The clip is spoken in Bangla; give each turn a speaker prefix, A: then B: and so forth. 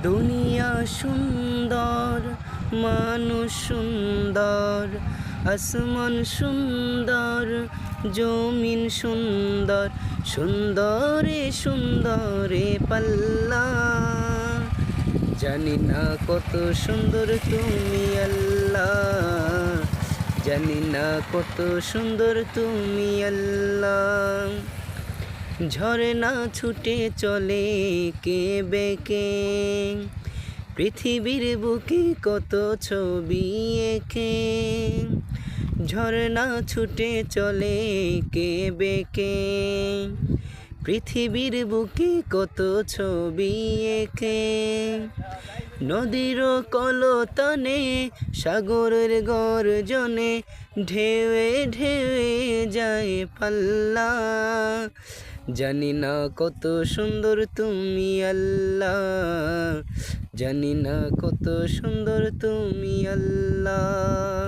A: দুনিয়া সুন্দর, মানুষ সুন্দর, আসমান সুন্দর, জমিন সুন্দর, সুন্দরে সুন্দরে পাল্লা। জানি না কত সুন্দর তুমি আল্লাহ, জানি না কত সুন্দর তুমি আল্লাহ। ঝরনা ছুটে চলে কে বেঁকে, পৃথিবীর বুকে কত ছবি এঁকে। ঝরনা ছুটে চলে কে বেঁকে, পৃথিবীর বুকে কত ছবি এঁকে। নদীর কলতানে, সাগরের গর্জনে, ঢেউয়ে ঢেউয়ে যায় পাল্লা। জানি না কত সুন্দর তুমি আল্লাহ, জানি না কত সুন্দর তুমি আল্লাহ।